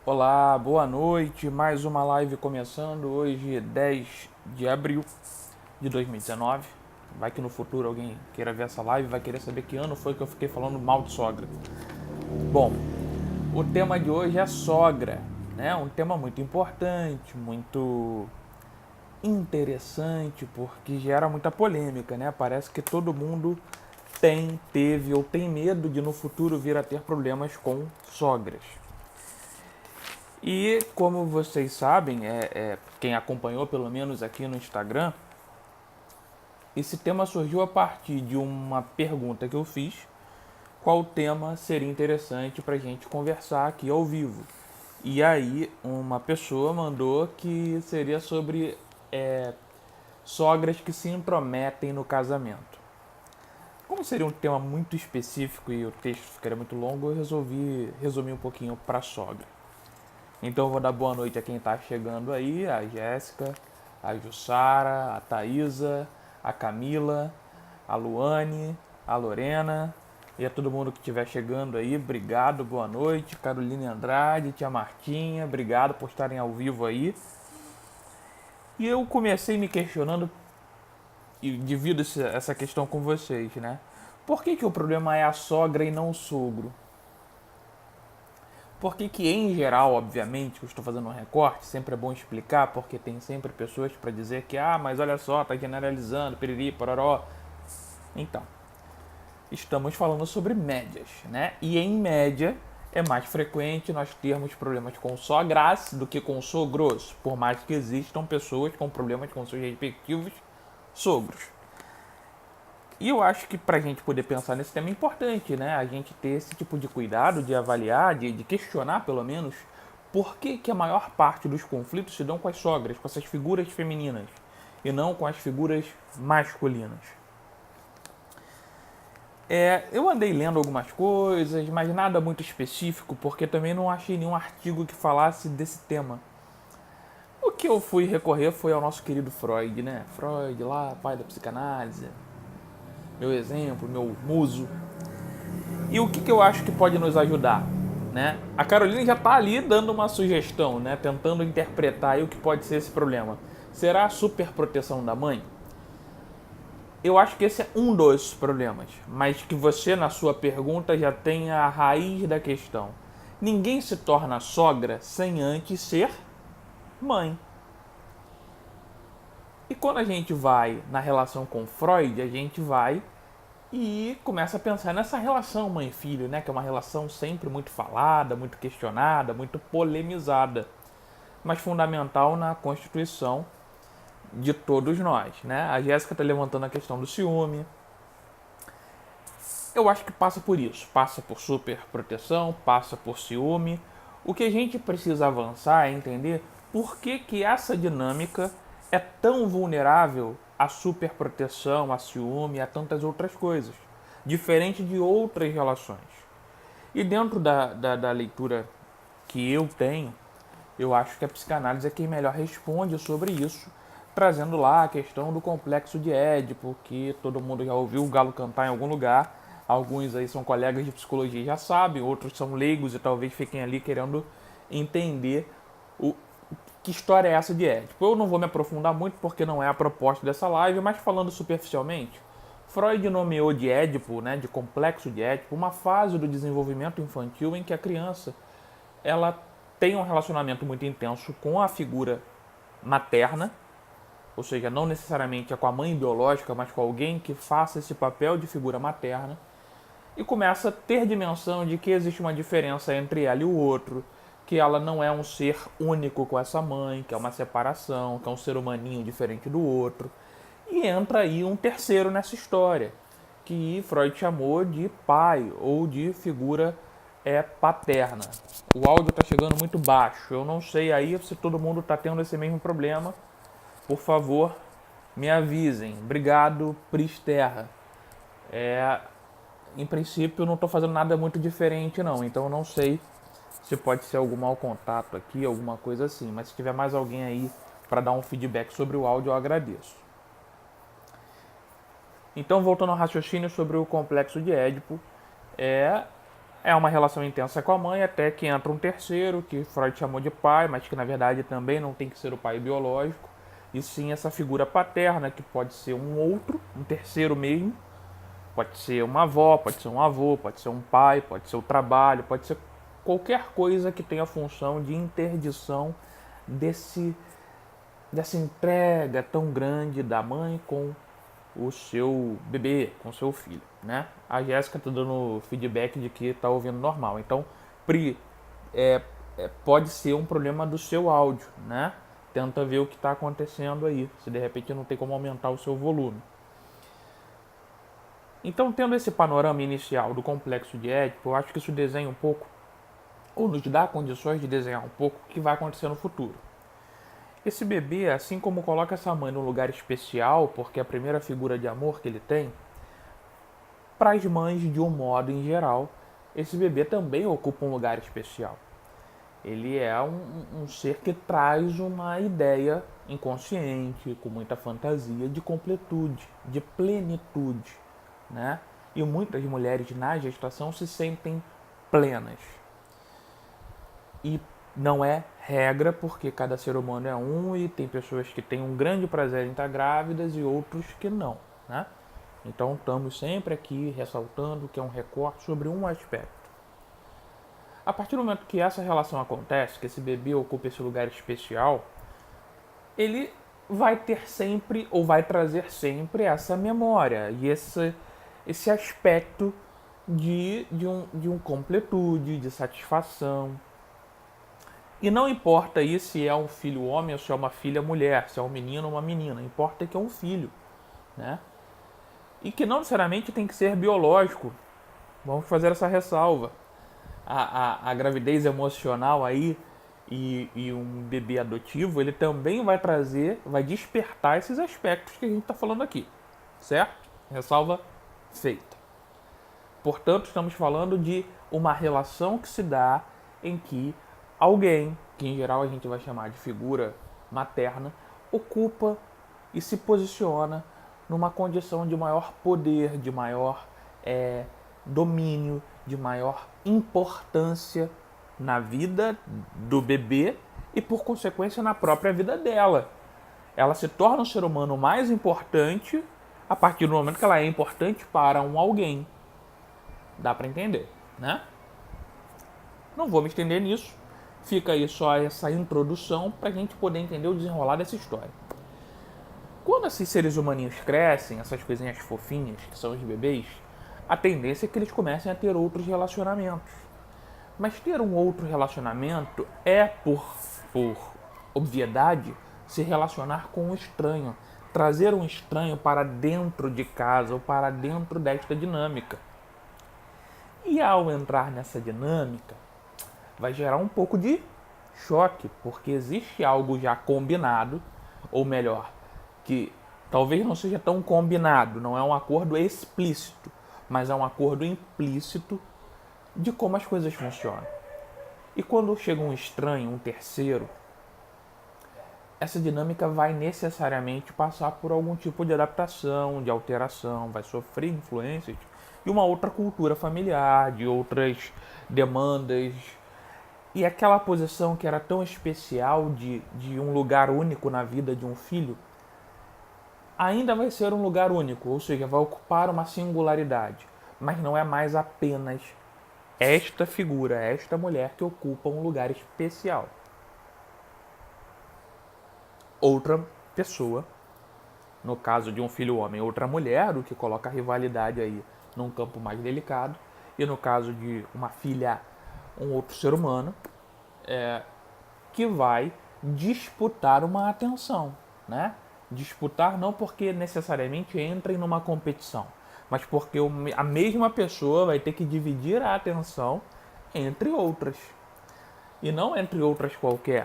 Olá, boa noite. Mais uma live começando hoje, 10 de abril de 2019. Vai que no futuro alguém queira ver essa live, vai querer saber que ano foi que eu fiquei falando mal de sogra. Bom, o tema de hoje é sogra, né? Um tema muito importante, muito interessante, porque gera muita polêmica, né? Parece que todo mundo teve ou tem medo de no futuro vir a ter problemas com sogras. E como vocês sabem, quem acompanhou pelo menos aqui no Instagram, esse tema surgiu a partir de uma pergunta que eu fiz: qual tema seria interessante para a gente conversar aqui ao vivo? E aí uma pessoa mandou que seria sobre é, sogras que se intrometem no casamento. Como seria um tema muito específico e o texto ficaria muito longo, eu resolvi resumir um pouquinho para sogra. Então eu vou dar boa noite a quem está chegando aí, a Jéssica, a Jussara, a Thaisa, a Camila, a Luane, a Lorena e a todo mundo que estiver chegando aí. Obrigado, boa noite. Caroline Andrade, tia Martinha, obrigado por estarem ao vivo aí. E eu comecei me questionando e divido essa questão com vocês, né? Por que o problema é a sogra e não o sogro? Porque que em geral, obviamente, que eu estou fazendo um recorte, sempre é bom explicar, porque tem sempre pessoas para dizer que, mas olha só, tá generalizando, piriri, pororó. Então, estamos falando sobre médias, né? E em média, é mais frequente nós termos problemas com sogras do que com sogros, por mais que existam pessoas com problemas com seus respectivos sogros. E eu acho que para a gente poder pensar nesse tema é importante, né? A gente ter esse tipo de cuidado, de avaliar, de questionar pelo menos, por que a maior parte dos conflitos se dão com as sogras, com essas figuras femininas, e não com as figuras masculinas. Eu andei lendo algumas coisas, mas nada muito específico, porque também não achei nenhum artigo que falasse desse tema. O que eu fui recorrer foi ao nosso querido Freud, né? Freud lá, pai da psicanálise, meu exemplo, meu muso. E o que eu acho que pode nos ajudar? Né? A Carolina já está ali dando uma sugestão, né? Tentando interpretar aí o que pode ser esse problema. Será a superproteção da mãe? Eu acho que esse é um dos problemas, mas que você, na sua pergunta, já tem a raiz da questão. Ninguém se torna sogra sem antes ser mãe. E quando a gente vai na relação com Freud, a gente vai e começa a pensar nessa relação mãe-filho, né? Que é uma relação sempre muito falada, muito questionada, muito polemizada, mas fundamental na constituição de todos nós, né? A Jéssica está levantando a questão do ciúme. Eu acho que passa por isso, passa por superproteção, passa por ciúme. O que a gente precisa avançar é entender por que essa dinâmica é tão vulnerável à superproteção, a ciúme e a tantas outras coisas, diferente de outras relações. E dentro da leitura que eu tenho, eu acho que a psicanálise é quem melhor responde sobre isso, trazendo lá a questão do complexo de Édipo, que todo mundo já ouviu o galo cantar em algum lugar. Alguns aí são colegas de psicologia e já sabem, outros são leigos e talvez fiquem ali querendo entender o, que história é essa de Édipo. Eu não vou me aprofundar muito porque não é a proposta dessa live, mas falando superficialmente, Freud nomeou de Édipo, né, de complexo de Édipo, uma fase do desenvolvimento infantil em que a criança ela tem um relacionamento muito intenso com a figura materna, ou seja, não necessariamente é com a mãe biológica, mas com alguém que faça esse papel de figura materna, e começa a ter dimensão de que existe uma diferença entre ela e o outro, que ela não é um ser único com essa mãe, que é uma separação, que é um ser humaninho diferente do outro. E entra aí um terceiro nessa história, que Freud chamou de pai ou de figura paterna. O áudio está chegando muito baixo. Eu não sei aí se todo mundo está tendo esse mesmo problema. Por favor, me avisem. Obrigado, Pris Terra. Em princípio, eu não estou fazendo nada muito diferente, não. Então, eu não sei se pode ser algum mau contato aqui, alguma coisa assim. Mas se tiver mais alguém aí para dar um feedback sobre o áudio, eu agradeço. Então, voltando ao raciocínio sobre o complexo de Édipo, É uma relação intensa com a mãe, até que entra um terceiro, que Freud chamou de pai, mas que na verdade também não tem que ser o pai biológico, e sim essa figura paterna, que pode ser um outro, um terceiro mesmo, pode ser uma avó, pode ser um avô, pode ser um pai, pode ser o trabalho, pode ser qualquer coisa que tenha a função de interdição desse, dessa entrega tão grande da mãe com o seu bebê, com o seu filho, né? A Jéssica tá dando feedback de que tá ouvindo normal. Então, Pri, pode ser um problema do seu áudio, né? Tenta ver o que está acontecendo aí, se de repente não tem como aumentar o seu volume. Então, tendo esse panorama inicial do complexo de Édipo, eu acho que isso desenha um pouco, ou nos dá condições de desenhar um pouco o que vai acontecer no futuro. Esse bebê, assim como coloca essa mãe num lugar especial, porque é a primeira figura de amor que ele tem, para as mães, de um modo em geral, esse bebê também ocupa um lugar especial. Ele é um ser que traz uma ideia inconsciente, com muita fantasia, de completude, de plenitude, né? E muitas mulheres na gestação se sentem plenas. E não é regra, porque cada ser humano é um e tem pessoas que têm um grande prazer em estar grávidas e outros que não, né? Então estamos sempre aqui ressaltando que é um recorte sobre um aspecto. A partir do momento que essa relação acontece, que esse bebê ocupa esse lugar especial, ele vai ter sempre, ou vai trazer sempre, essa memória e esse aspecto de um completude, de satisfação. E não importa aí se é um filho homem ou se é uma filha mulher, se é um menino ou uma menina, importa que é um filho, né? E que não necessariamente tem que ser biológico. Vamos fazer essa ressalva. A gravidez emocional aí e um bebê adotivo, ele também vai trazer, vai despertar esses aspectos que a gente está falando aqui, certo? Ressalva feita. Portanto, estamos falando de uma relação que se dá em que alguém, que em geral a gente vai chamar de figura materna, ocupa e se posiciona numa condição de maior poder, de maior domínio, de maior importância na vida do bebê e, por consequência, na própria vida dela. Ela se torna um ser humano mais importante a partir do momento que ela é importante para um alguém. Dá para entender, né? Não vou me estender nisso. Fica aí só essa introdução para a gente poder entender o desenrolar dessa história. Quando esses seres humaninhos crescem, essas coisinhas fofinhas que são os bebês, a tendência é que eles comecem a ter outros relacionamentos. Mas ter um outro relacionamento é, por obviedade, se relacionar com um estranho. Trazer um estranho para dentro de casa ou para dentro desta dinâmica. E ao entrar nessa dinâmica, vai gerar um pouco de choque, porque existe algo já combinado, ou melhor, que talvez não seja tão combinado, não é um acordo explícito, mas é um acordo implícito de como as coisas funcionam. E quando chega um estranho, um terceiro, essa dinâmica vai necessariamente passar por algum tipo de adaptação, de alteração, vai sofrer influências de uma outra cultura familiar, de outras demandas. E aquela posição que era tão especial de um lugar único na vida de um filho, ainda vai ser um lugar único, ou seja, vai ocupar uma singularidade, mas não é mais apenas esta figura, esta mulher que ocupa um lugar especial. Outra pessoa, no caso de um filho homem, outra mulher, o que coloca a rivalidade aí num campo mais delicado, e no caso de uma filha, um outro ser humano, que vai disputar uma atenção, né? Disputar não porque necessariamente entrem numa competição, mas porque a mesma pessoa vai ter que dividir a atenção entre outras. E não entre outras qualquer,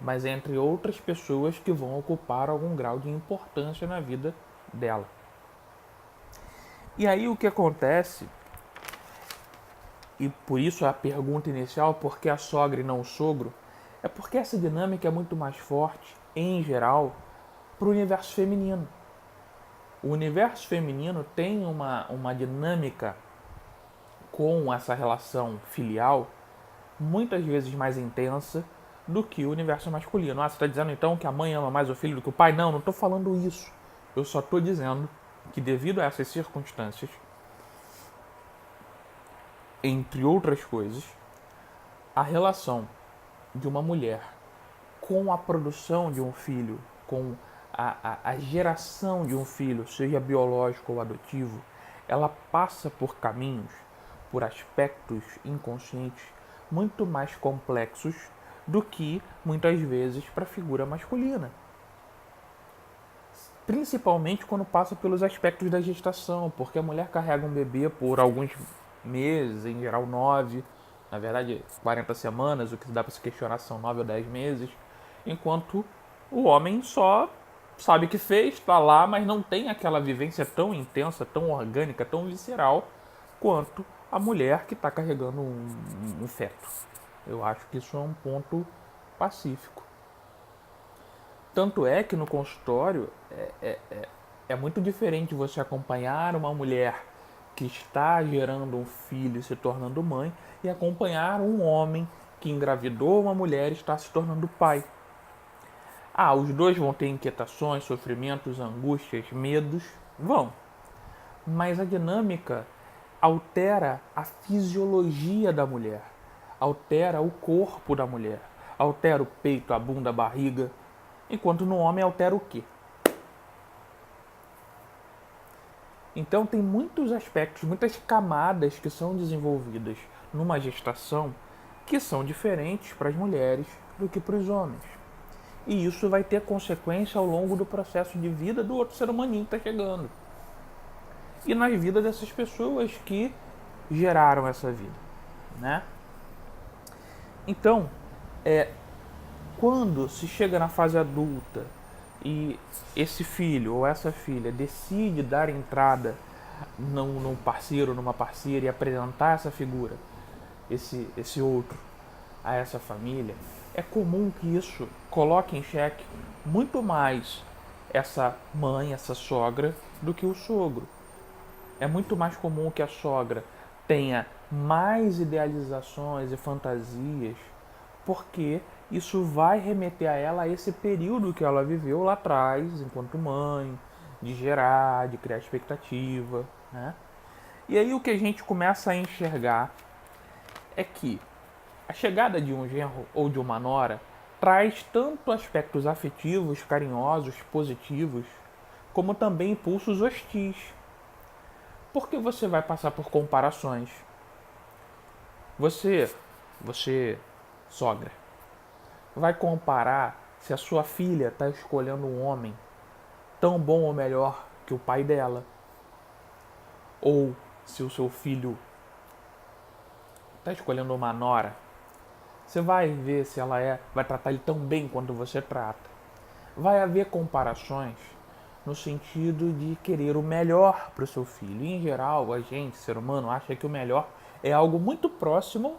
mas entre outras pessoas que vão ocupar algum grau de importância na vida dela. E aí o que acontece, e por isso a pergunta inicial, por que a sogra e não o sogro, é porque essa dinâmica é muito mais forte, em geral, para o universo feminino. O universo feminino tem uma dinâmica com essa relação filial muitas vezes mais intensa do que o universo masculino. Ah, você está dizendo então que a mãe ama mais o filho do que o pai? Não, não estou falando isso. Eu só estou dizendo que devido a essas circunstâncias, entre outras coisas, a relação de uma mulher com a produção de um filho, com a geração de um filho, seja biológico ou adotivo, ela passa por caminhos, por aspectos inconscientes muito mais complexos do que, muitas vezes, para a figura masculina. Principalmente quando passa pelos aspectos da gestação, porque a mulher carrega um bebê por alguns meses, em geral 9, na verdade 40 semanas, o que dá para se questionar são 9 ou 10 meses, enquanto o homem só sabe que fez, está lá, mas não tem aquela vivência tão intensa, tão orgânica, tão visceral quanto a mulher que está carregando um feto. Eu acho que isso é um ponto pacífico. Tanto é que no consultório é muito diferente você acompanhar uma mulher que está gerando um filho e se tornando mãe e acompanhar um homem que engravidou uma mulher e está se tornando pai. Ah, os dois vão ter inquietações, sofrimentos, angústias, medos? Vão. Mas a dinâmica altera a fisiologia da mulher, altera o corpo da mulher, altera o peito, a bunda, a barriga, enquanto no homem altera o quê? Então tem muitos aspectos, muitas camadas que são desenvolvidas numa gestação que são diferentes para as mulheres do que para os homens. E isso vai ter consequência ao longo do processo de vida do outro ser humaninho que está chegando. E nas vidas dessas pessoas que geraram essa vida, né? Então, quando se chega na fase adulta e esse filho ou essa filha decide dar entrada num parceiro, numa parceira e apresentar essa figura, esse outro, a essa família, é comum que isso coloque em xeque muito mais essa mãe, essa sogra, do que o sogro. É muito mais comum que a sogra tenha mais idealizações e fantasias, porque isso vai remeter a ela a esse período que ela viveu lá atrás, enquanto mãe, de gerar, de criar expectativa, né? E aí o que a gente começa a enxergar é que a chegada de um genro ou de uma nora traz tanto aspectos afetivos, carinhosos, positivos, como também impulsos hostis. Porque você vai passar por comparações. Você, sogra, vai comparar se a sua filha está escolhendo um homem tão bom ou melhor que o pai dela, ou se o seu filho está escolhendo uma nora. Você vai ver se ela vai tratar ele tão bem quanto você trata. Vai haver comparações no sentido de querer o melhor para o seu filho. E, em geral, a gente, ser humano, acha que o melhor é algo muito próximo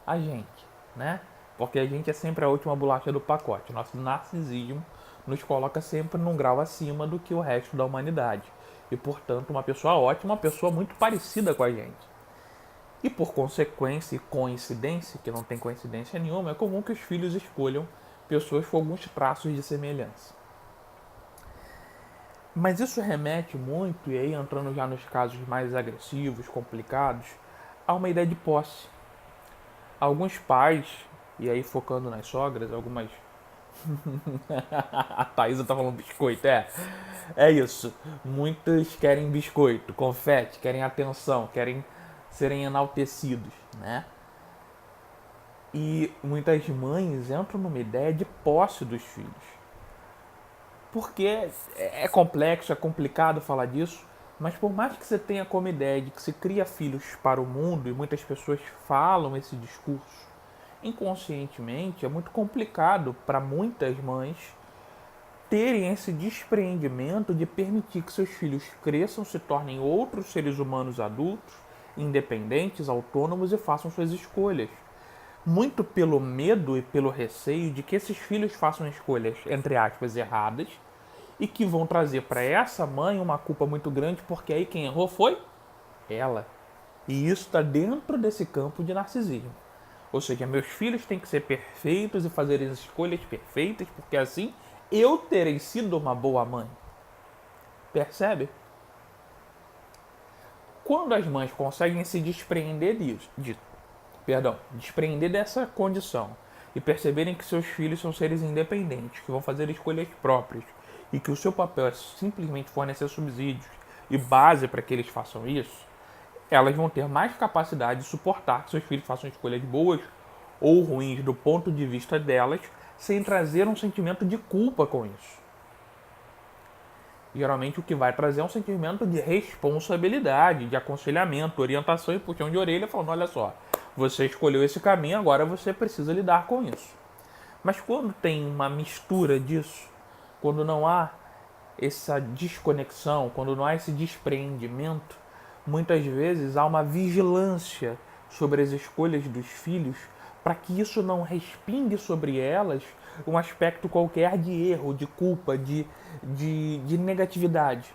a gente, né? Porque a gente é sempre a última bolacha do pacote. Nosso narcisismo nos coloca sempre num grau acima do que o resto da humanidade. E, portanto, uma pessoa ótima, uma pessoa muito parecida com a gente. E, por consequência e coincidência, que não tem coincidência nenhuma, é comum que os filhos escolham pessoas com alguns traços de semelhança. Mas isso remete muito, e aí entrando já nos casos mais agressivos, complicados, a uma ideia de posse. Alguns pais, e aí focando nas sogras, algumas... A Thaisa tá falando biscoito, é isso. Muitos querem biscoito, confete, querem atenção, querem serem enaltecidos, né? E muitas mães entram numa ideia de posse dos filhos. Porque é complexo, é complicado falar disso, mas por mais que você tenha como ideia de que se cria filhos para o mundo, e muitas pessoas falam esse discurso, inconscientemente é muito complicado para muitas mães terem esse despreendimento de permitir que seus filhos cresçam, se tornem outros seres humanos adultos, independentes, autônomos e façam suas escolhas. Muito pelo medo e pelo receio de que esses filhos façam escolhas, entre aspas, erradas, e que vão trazer para essa mãe uma culpa muito grande, porque aí quem errou foi ela. E isso está dentro desse campo de narcisismo. Ou seja, meus filhos têm que ser perfeitos e fazer as escolhas perfeitas, porque assim eu terei sido uma boa mãe. Percebe? Quando as mães conseguem se desprender desprender dessa condição e perceberem que seus filhos são seres independentes, que vão fazer escolhas próprias e que o seu papel é simplesmente fornecer subsídios e base para que eles façam isso, elas vão ter mais capacidade de suportar que seus filhos façam escolhas boas ou ruins do ponto de vista delas, sem trazer um sentimento de culpa com isso. Geralmente o que vai trazer é um sentimento de responsabilidade, de aconselhamento, orientação e puxão de orelha, falando, olha só, você escolheu esse caminho, agora você precisa lidar com isso. Mas quando tem uma mistura disso, quando não há essa desconexão, quando não há esse despreendimento, muitas vezes há uma vigilância sobre as escolhas dos filhos para que isso não respingue sobre elas um aspecto qualquer de erro, de culpa, de negatividade.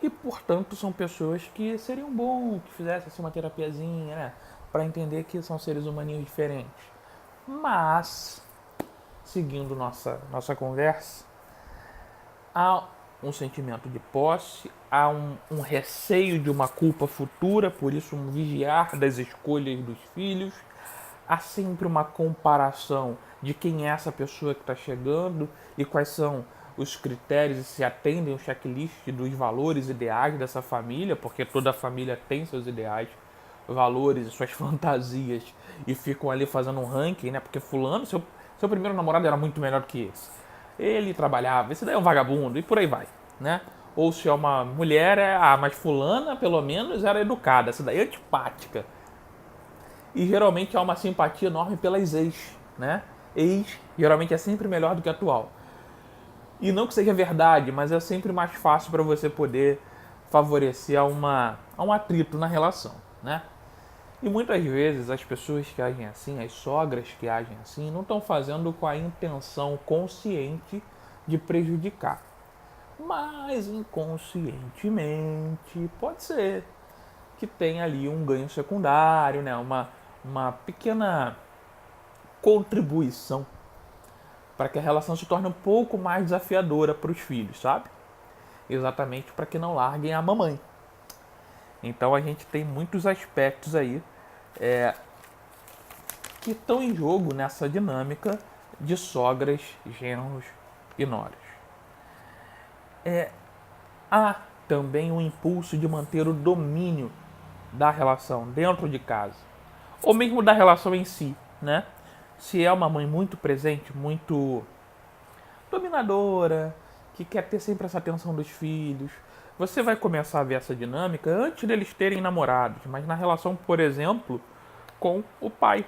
E, portanto, são pessoas que seriam bom que fizessem assim, uma terapiazinha, né? Para entender que são seres humaninhos diferentes. Mas, seguindo nossa conversa, há um sentimento de posse, há um receio de uma culpa futura, por isso um vigiar das escolhas dos filhos, há sempre uma comparação de quem é essa pessoa que está chegando e quais são os critérios e se atendem o checklist dos valores ideais dessa família, porque toda família tem seus ideais, valores e suas fantasias e ficam ali fazendo um ranking, né? Porque fulano, seu primeiro namorado era muito melhor do que esse. Ele trabalhava, esse daí é um vagabundo e por aí vai, né? Ou se é uma mulher, mas fulana pelo menos era educada, essa daí é antipática. E geralmente há uma simpatia enorme pelas ex, né? Ex geralmente é sempre melhor do que atual. E não que seja verdade, mas é sempre mais fácil para você poder favorecer a um atrito na relação, né? E muitas vezes as pessoas que agem assim, as sogras que agem assim, não estão fazendo com a intenção consciente de prejudicar. Mas inconscientemente pode ser que tenha ali um ganho secundário, né? Uma pequena contribuição para que a relação se torne um pouco mais desafiadora para os filhos, sabe? Exatamente para que não larguem a mamãe. Então a gente tem muitos aspectos aí que estão em jogo nessa dinâmica de sogras, genros e noras. Há também um impulso de manter o domínio da relação dentro de casa, ou mesmo da relação em si, né? Se é uma mãe muito presente, muito dominadora, que quer ter sempre essa atenção dos filhos, você vai começar a ver essa dinâmica antes deles terem namorados, mas na relação, por exemplo, com o pai.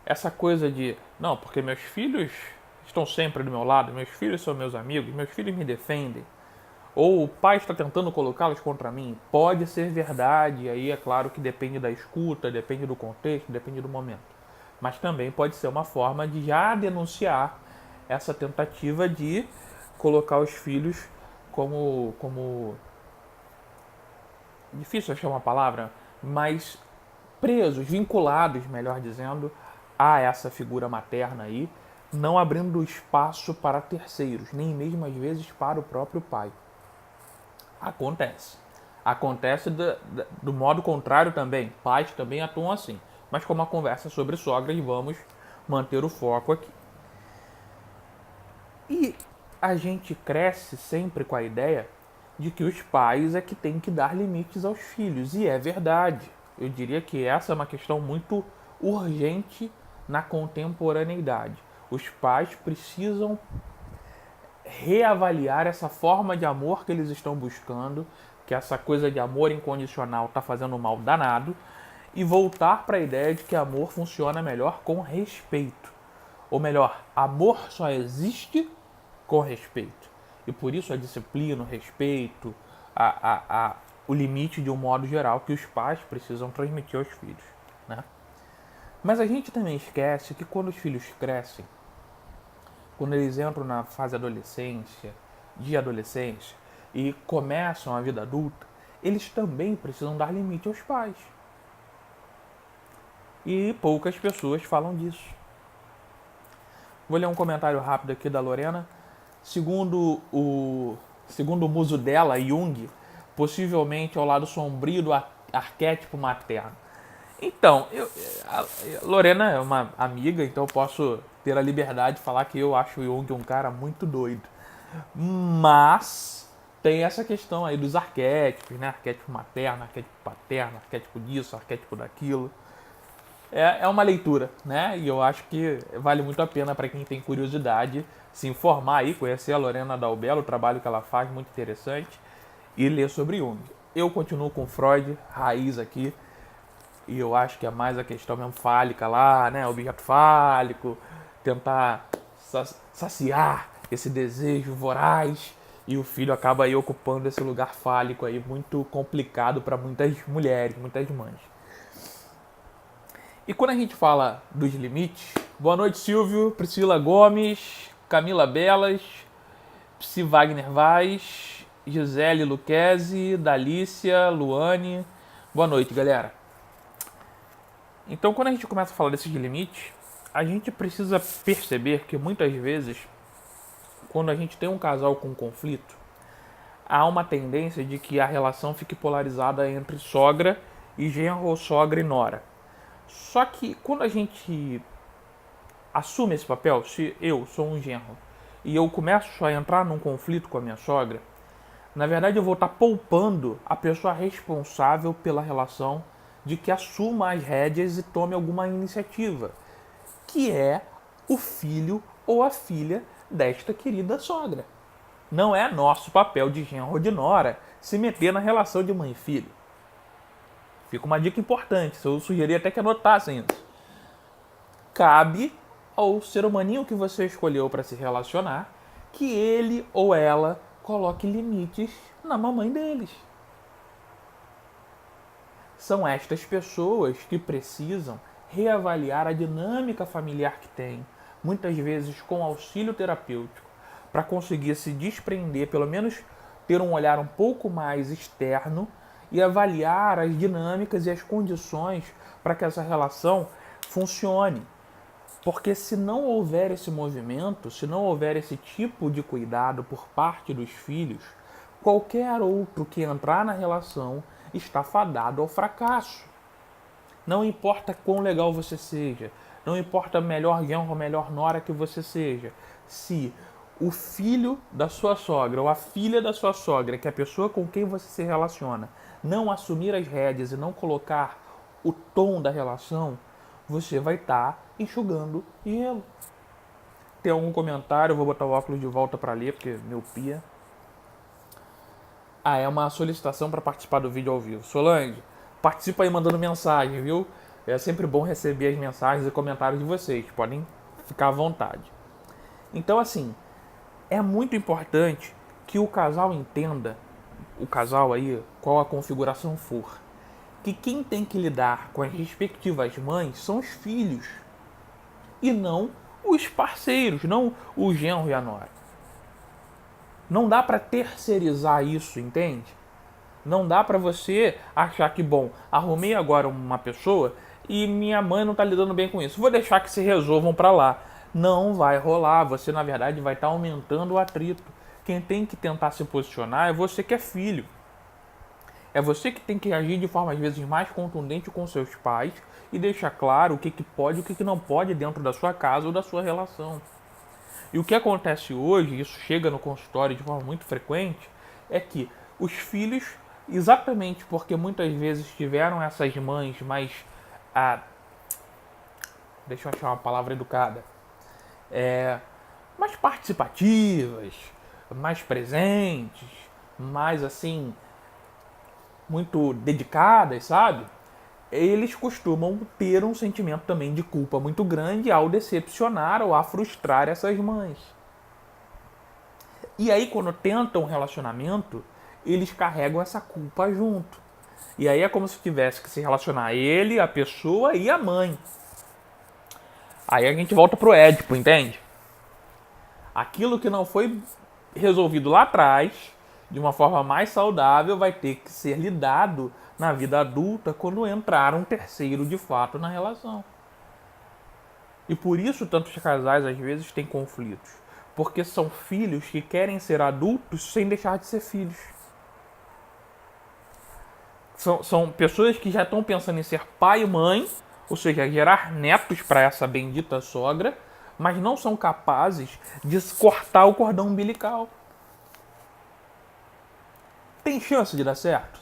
Essa coisa de, não, porque meus filhos estão sempre do meu lado, meus filhos são meus amigos, meus filhos me defendem, ou o pai está tentando colocá-los contra mim, pode ser verdade, aí é claro que depende da escuta, depende do contexto, depende do momento. Mas também pode ser uma forma de já denunciar essa tentativa de colocar os filhos como difícil achar uma palavra, mas presos, vinculados, melhor dizendo, a essa figura materna aí, não abrindo espaço para terceiros, nem mesmo às vezes para o próprio pai. Acontece. Acontece do modo contrário também. Pais também atuam assim. Mas como a conversa é sobre sogras, vamos manter o foco aqui. E a gente cresce sempre com a ideia de que os pais é que têm que dar limites aos filhos. E é verdade. Eu diria que essa é uma questão muito urgente na contemporaneidade. Os pais precisam reavaliar essa forma de amor que eles estão buscando, que essa coisa de amor incondicional está fazendo um mal danado, e voltar para a ideia de que amor funciona melhor com respeito. Ou melhor, amor só existe com respeito. E por isso a disciplina, o respeito, o limite de um modo geral que os pais precisam transmitir aos filhos, né? Mas a gente também esquece que quando os filhos crescem, quando eles entram na fase de adolescência e começam a vida adulta, eles também precisam dar limite aos pais. E poucas pessoas falam disso. Vou ler um comentário rápido aqui da Lorena. Segundo o muso dela, Jung, possivelmente ao lado sombrio do arquétipo materno. Então, a Lorena é uma amiga, então eu posso ter a liberdade de falar que eu acho o Jung um cara muito doido. Mas tem essa questão aí dos arquétipos, né? Arquétipo materno, arquétipo paterno, arquétipo disso, arquétipo daquilo. É uma leitura, né? E eu acho que vale muito a pena para quem tem curiosidade se informar aí, conhecer a Lorena Dalbello, o trabalho que ela faz, muito interessante, e ler sobre Jung. Eu continuo com Freud, raiz aqui, e eu acho que é mais a questão mesmo fálica lá, né? Objeto fálico, tentar saciar esse desejo voraz, e o filho acaba aí ocupando esse lugar fálico aí muito complicado para muitas mulheres, muitas mães. E quando a gente fala dos limites, boa noite Silvio, Priscila Gomes, Camila Belas, Psi Wagner Vaz, Gisele Luquezzi, Dalícia, Luane. Boa noite, galera. Então, quando a gente começa a falar desses limites, a gente precisa perceber que muitas vezes, quando a gente tem um casal com conflito, há uma tendência de que a relação fique polarizada entre sogra e genro ou sogra e nora. Só que quando a gente assume esse papel, se eu sou um genro e eu começo a entrar num conflito com a minha sogra, na verdade eu vou estar poupando a pessoa responsável pela relação de que assuma as rédeas e tome alguma iniciativa, que é o filho ou a filha desta querida sogra. Não é nosso papel de genro ou de nora se meter na relação de mãe e filho. Fica uma dica importante, eu sugeri até que anotassem isso. Cabe ao ser humaninho que você escolheu para se relacionar que ele ou ela coloque limites na mamãe deles. São estas pessoas que precisam reavaliar a dinâmica familiar que têm, muitas vezes com auxílio terapêutico, para conseguir se desprender, pelo menos ter um olhar um pouco mais externo e avaliar as dinâmicas e as condições para que essa relação funcione. Porque se não houver esse movimento, se não houver esse tipo de cuidado por parte dos filhos, qualquer outro que entrar na relação está fadado ao fracasso. Não importa quão legal você seja, não importa melhor genro ou melhor nora que você seja, se o filho da sua sogra ou a filha da sua sogra, que é a pessoa com quem você se relaciona, não assumir as rédeas e não colocar o tom da relação, você vai estar enxugando gelo. Tem algum comentário? Eu vou botar o óculos de volta para ler, porque miopia. É uma solicitação para participar do vídeo ao vivo. Solange, participa aí mandando mensagem, viu? É sempre bom receber as mensagens e comentários de vocês. Podem ficar à vontade. Então, assim, é muito importante que o casal entenda, o casal aí, qual a configuração for, que quem tem que lidar com as respectivas mães são os filhos e não os parceiros, não o genro e a nora. Não dá para terceirizar isso, entende? Não dá para você achar que, bom, arrumei agora uma pessoa e minha mãe não está lidando bem com isso, vou deixar que se resolvam para lá. Não vai rolar, você na verdade vai estar aumentando o atrito. Quem tem que tentar se posicionar é você que é filho. É você que tem que agir de forma às vezes mais contundente com seus pais e deixar claro o que pode e o que não pode dentro da sua casa ou da sua relação. E o que acontece hoje, isso chega no consultório de forma muito frequente, é que os filhos, exatamente porque muitas vezes tiveram essas mães mais, deixa eu achar uma palavra educada, mais participativas, mais presentes, mais assim, muito dedicadas, sabe? Eles costumam ter um sentimento também de culpa muito grande ao decepcionar ou a frustrar essas mães. E aí, quando tentam um relacionamento, eles carregam essa culpa junto. E aí é como se tivesse que se relacionar ele, a pessoa e a mãe. Aí a gente volta pro Édipo, entende? Aquilo que não foi resolvido lá atrás, de uma forma mais saudável, vai ter que ser lidado na vida adulta quando entrar um terceiro de fato na relação. E por isso tantos casais às vezes têm conflitos, porque são filhos que querem ser adultos sem deixar de ser filhos. São pessoas que já estão pensando em ser pai e mãe, ou seja, gerar netos para essa bendita sogra, mas não são capazes de cortar o cordão umbilical. Tem chance de dar certo?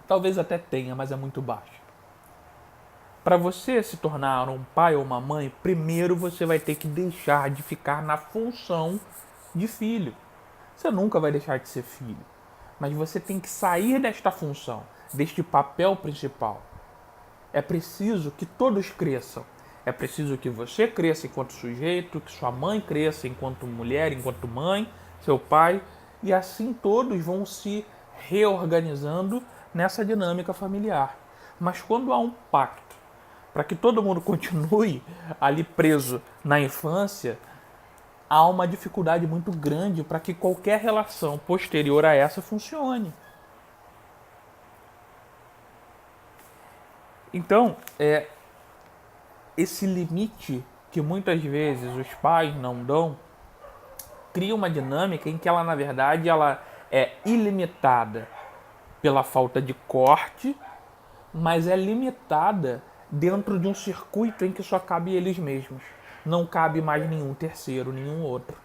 Talvez até tenha, mas é muito baixo. Para você se tornar um pai ou uma mãe, primeiro você vai ter que deixar de ficar na função de filho. Você nunca vai deixar de ser filho, mas você tem que sair desta função, deste papel principal. É preciso que todos cresçam. É preciso que você cresça enquanto sujeito, que sua mãe cresça enquanto mulher, enquanto mãe, seu pai, e assim todos vão se reorganizando nessa dinâmica familiar. Mas quando há um pacto para que todo mundo continue ali preso na infância, há uma dificuldade muito grande para que qualquer relação posterior a essa funcione. Então, esse limite que muitas vezes os pais não dão cria uma dinâmica em que ela, na verdade, ela é ilimitada pela falta de corte, mas é limitada dentro de um circuito em que só cabe eles mesmos. Não cabe mais nenhum terceiro, nenhum outro.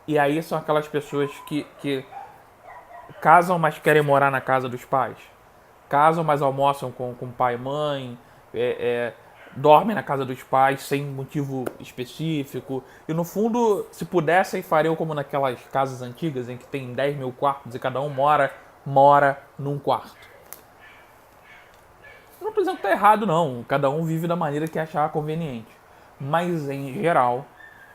E aí são aquelas pessoas que casam, mas querem morar na casa dos pais. Casam, mas almoçam com pai e mãe. Dormem na casa dos pais sem motivo específico. E no fundo, se pudessem, fariam como naquelas casas antigas em que tem 10 mil quartos e cada um mora num quarto. Não estou dizendo que está errado, não. Cada um vive da maneira que achar conveniente. Mas, em geral,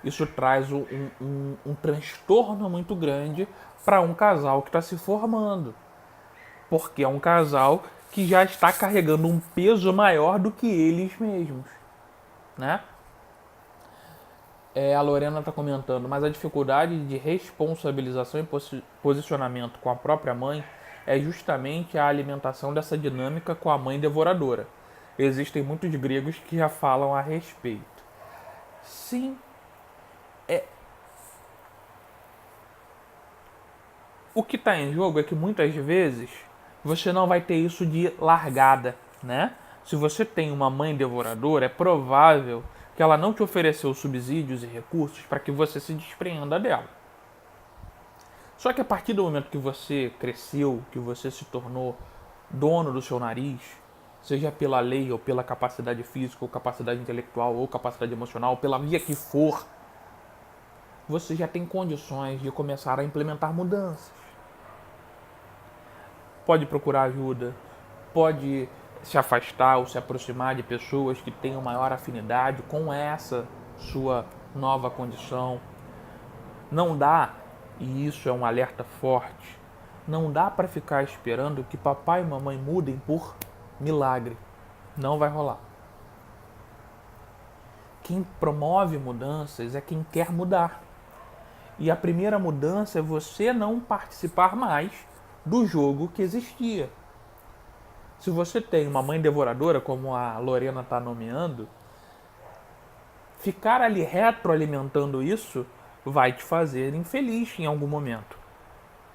isso traz um transtorno muito grande para um casal que está se formando. Porque é um casal que já está carregando um peso maior do que eles mesmos. Né? A Lorena está comentando, mas a dificuldade de responsabilização e posicionamento com a própria mãe é justamente a alimentação dessa dinâmica com a mãe devoradora. Existem muitos gregos que já falam a respeito. Sim, o que está em jogo é que muitas vezes você não vai ter isso de largada, né? Se você tem uma mãe devoradora, é provável que ela não te ofereceu subsídios e recursos para que você se despreenda dela. Só que a partir do momento que você cresceu, que você se tornou dono do seu nariz, seja pela lei ou pela capacidade física, ou capacidade intelectual, ou capacidade emocional, pela via que for, você já tem condições de começar a implementar mudanças. Pode procurar ajuda, pode se afastar ou se aproximar de pessoas que tenham maior afinidade com essa sua nova condição. Não dá, e isso é um alerta forte, não dá para ficar esperando que papai e mamãe mudem por milagre. Não vai rolar. Quem promove mudanças é quem quer mudar. E a primeira mudança é você não participar mais do jogo que existia. Se você tem uma mãe devoradora, como a Lorena está nomeando, ficar ali retroalimentando isso vai te fazer infeliz em algum momento.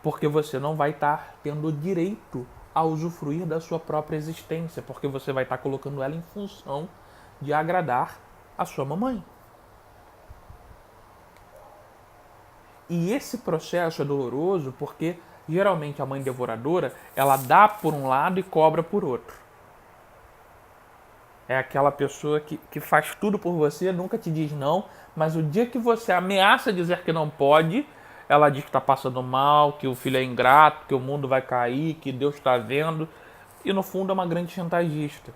Porque você não vai estar tendo direito a usufruir da sua própria existência, porque você vai estar colocando ela em função de agradar a sua mamãe. E esse processo é doloroso porque geralmente a mãe devoradora, ela dá por um lado e cobra por outro. É aquela pessoa que faz tudo por você, nunca te diz não, mas o dia que você ameaça dizer que não pode, ela diz que está passando mal, que o filho é ingrato, que o mundo vai cair, que Deus está vendo. E no fundo é uma grande chantagista.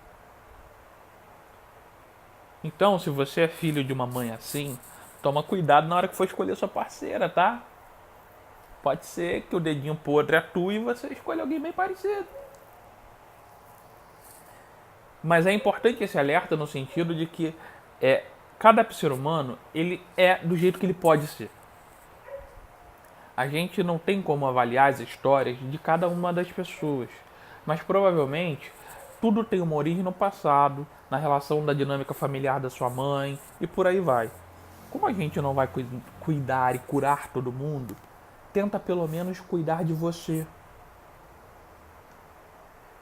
Então, se você é filho de uma mãe assim, toma cuidado na hora que for escolher sua parceira, tá? Pode ser que o dedinho podre atue e você escolha alguém bem parecido. Mas é importante esse alerta no sentido de que cada ser humano, ele é do jeito que ele pode ser. A gente não tem como avaliar as histórias de cada uma das pessoas, mas provavelmente tudo tem uma origem no passado, na relação da dinâmica familiar da sua mãe e por aí vai. Como a gente não vai cuidar e curar todo mundo, tenta pelo menos cuidar de você.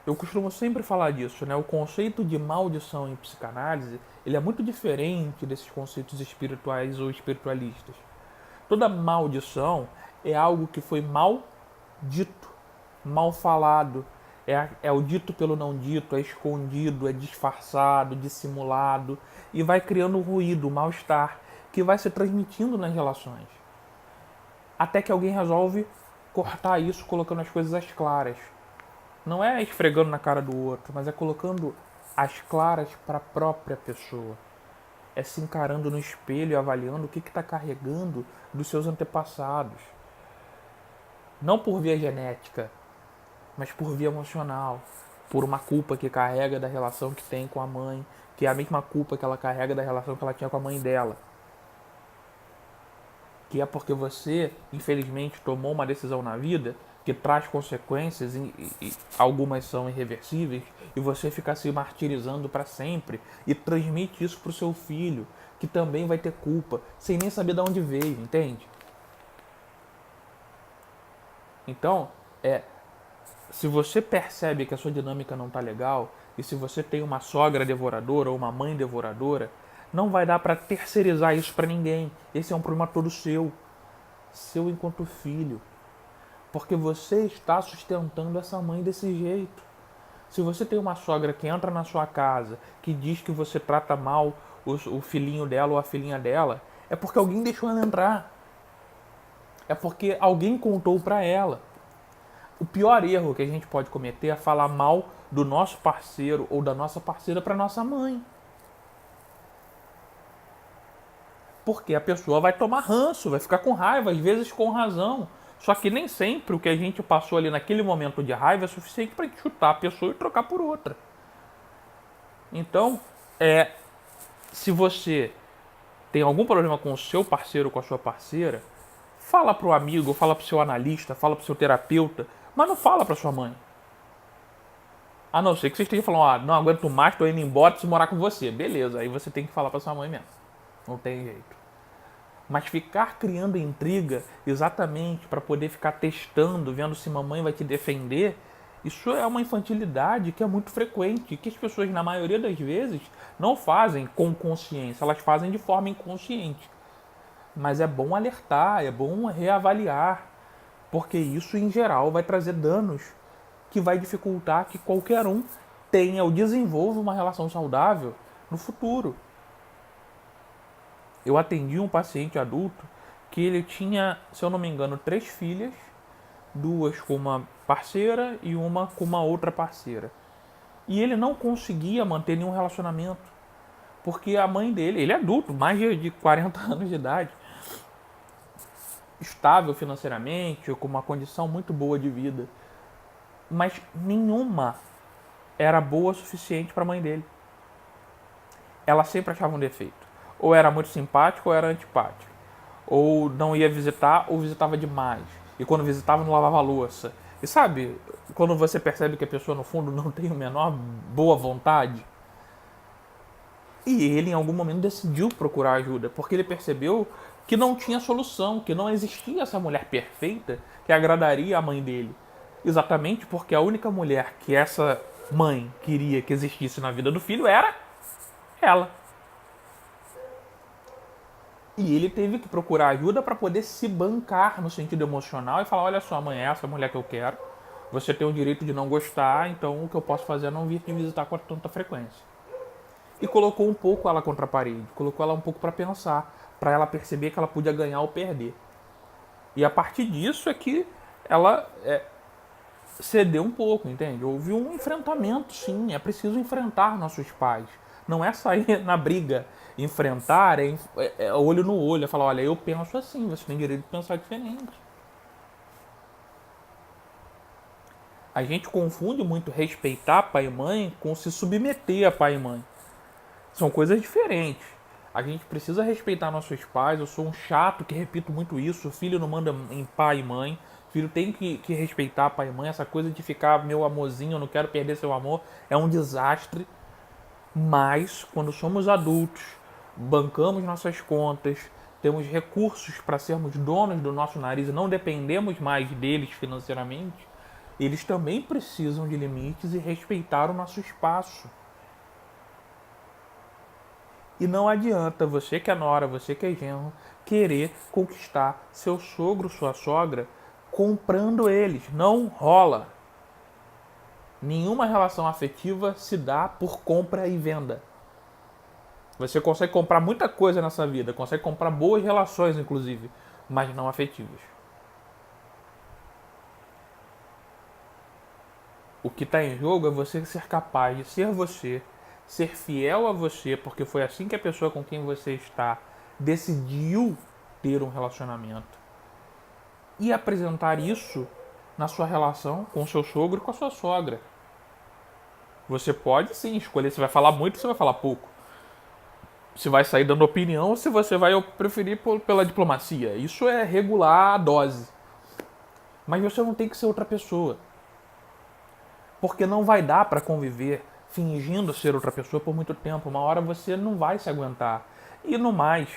Eu costumo sempre falar disso, né? O conceito de maldição em psicanálise, ele é muito diferente desses conceitos espirituais ou espiritualistas. Toda maldição é algo que foi mal dito, mal falado, é o dito pelo não dito, é escondido, é disfarçado, dissimulado e vai criando ruído, mal-estar, que vai se transmitindo nas relações. Até que alguém resolve cortar isso colocando as coisas às claras. Não é esfregando na cara do outro, mas é colocando as claras para a própria pessoa. É se encarando no espelho e avaliando o que está carregando dos seus antepassados. Não por via genética, mas por via emocional. Por uma culpa que carrega da relação que tem com a mãe, que é a mesma culpa que ela carrega da relação que ela tinha com a mãe dela. Que é porque você, infelizmente, tomou uma decisão na vida que traz consequências e algumas são irreversíveis e você fica se martirizando para sempre e transmite isso para o seu filho, que também vai ter culpa, sem nem saber de onde veio, entende? Então, se você percebe que a sua dinâmica não tá legal e se você tem uma sogra devoradora ou uma mãe devoradora, não vai dar para terceirizar isso para ninguém. Esse é um problema todo seu enquanto filho. Porque você está sustentando essa mãe desse jeito. Se você tem uma sogra que entra na sua casa, que diz que você trata mal o filhinho dela ou a filhinha dela, é porque alguém deixou ela entrar. É porque alguém contou para ela. O pior erro que a gente pode cometer é falar mal do nosso parceiro ou da nossa parceira para nossa mãe. Porque a pessoa vai tomar ranço, vai ficar com raiva, às vezes com razão. Só que nem sempre o que a gente passou ali naquele momento de raiva é suficiente para chutar a pessoa e trocar por outra. Então, se você tem algum problema com o seu parceiro ou com a sua parceira, fala pro amigo, fala pro seu analista, fala pro seu terapeuta, mas não fala pra sua mãe. A não ser que você esteja falando, não aguento mais, tô indo embora, preciso morar com você. Beleza, aí você tem que falar pra sua mãe mesmo. Não tem jeito. Mas ficar criando intriga exatamente para poder ficar testando, vendo se mamãe vai te defender, isso é uma infantilidade que é muito frequente, que as pessoas, na maioria das vezes, não fazem com consciência, elas fazem de forma inconsciente. Mas é bom alertar, é bom reavaliar, porque isso, em geral, vai trazer danos que vai dificultar que qualquer um tenha ou desenvolva uma relação saudável no futuro. Eu atendi um paciente adulto que ele tinha, se eu não me engano, 3 filhas, 2 com uma parceira e uma com uma outra parceira. E ele não conseguia manter nenhum relacionamento, porque a mãe dele, ele é adulto, mais de 40 anos de idade, estável financeiramente, com uma condição muito boa de vida, mas nenhuma era boa o suficiente para a mãe dele. Ela sempre achava um defeito. Ou era muito simpático ou era antipático. Ou não ia visitar ou visitava demais. E quando visitava não lavava a louça. E sabe, quando você percebe que a pessoa no fundo não tem a menor boa vontade. E ele em algum momento decidiu procurar ajuda, porque ele percebeu que não tinha solução, que não existia essa mulher perfeita que agradaria a mãe dele. Exatamente porque a única mulher que essa mãe queria que existisse na vida do filho era ela. E ele teve que procurar ajuda para poder se bancar no sentido emocional e falar, olha só, mãe, essa é a mulher que eu quero. Você tem o direito de não gostar, então o que eu posso fazer é não vir te visitar com tanta frequência. E colocou um pouco ela contra a parede, colocou ela um pouco para pensar, para ela perceber que ela podia ganhar ou perder. E a partir disso é que ela cedeu um pouco, entende? Houve um enfrentamento, sim, é preciso enfrentar nossos pais. Não é sair na briga. Enfrentar é olho no olho, é falar, olha, eu penso assim, você tem direito de pensar diferente. A gente confunde muito respeitar pai e mãe com se submeter a pai e mãe. São coisas diferentes. A gente precisa respeitar nossos pais. Eu sou um chato que repito muito isso. O filho não manda em pai e mãe. O filho tem que respeitar pai e mãe. Essa coisa de ficar meu amorzinho, eu não quero perder seu amor, é um desastre. Mas, quando somos adultos, bancamos nossas contas, temos recursos para sermos donos do nosso nariz e não dependemos mais deles financeiramente, eles também precisam de limites e respeitar o nosso espaço. E não adianta você que é nora, você que é genro, querer conquistar seu sogro, sua sogra, comprando eles. Não rola. Nenhuma relação afetiva se dá por compra e venda. Você consegue comprar muita coisa nessa vida, consegue comprar boas relações, inclusive, mas não afetivas. O que está em jogo é você ser capaz de ser você, ser fiel a você, porque foi assim que a pessoa com quem você está decidiu ter um relacionamento. E apresentar isso na sua relação com o seu sogro e com a sua sogra. Você pode sim escolher se vai falar muito ou se vai falar pouco. Se vai sair dando opinião ou se você vai preferir pela diplomacia. Isso é regular a dose. Mas você não tem que ser outra pessoa. Porque não vai dar para conviver fingindo ser outra pessoa por muito tempo. Uma hora você não vai se aguentar. E no mais,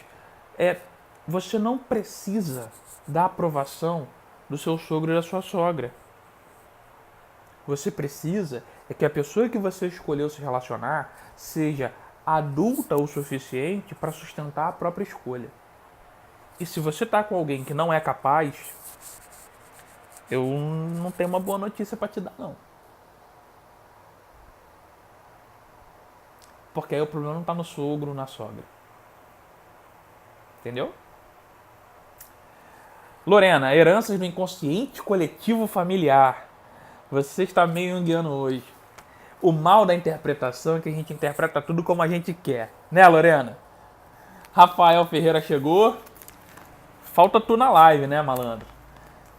você não precisa da aprovação do seu sogro e da sua sogra. Você precisa que a pessoa que você escolheu se relacionar seja adulta o suficiente para sustentar a própria escolha. E se você está com alguém que não é capaz, eu não tenho uma boa notícia para te dar, não. Porque aí o problema não está no sogro ou na sogra. Entendeu? Lorena, heranças do inconsciente coletivo familiar. Você está meio junguiano hoje. O mal da interpretação é que a gente interpreta tudo como a gente quer. Né, Lorena? Rafael Ferreira chegou. Falta tu na live, né, malandro?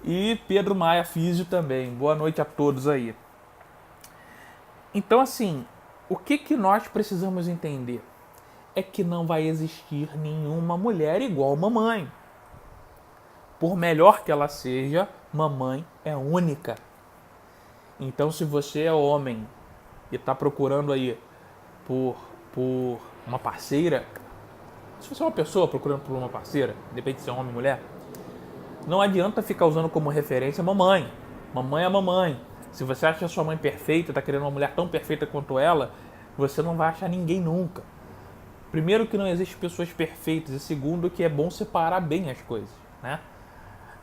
E Pedro Maia Físio também. Boa noite a todos aí. Então, assim, o que nós precisamos entender? É que não vai existir nenhuma mulher igual mamãe. Por melhor que ela seja, mamãe é única. Então, se você é homem e está procurando aí por uma parceira, se você é uma pessoa procurando por uma parceira, depende se é homem ou mulher, não adianta ficar usando como referência mamãe. Mamãe é mamãe. Se você acha a sua mãe perfeita, está querendo uma mulher tão perfeita quanto ela, você não vai achar ninguém nunca. Primeiro que não existem pessoas perfeitas e segundo que é bom separar bem as coisas, né?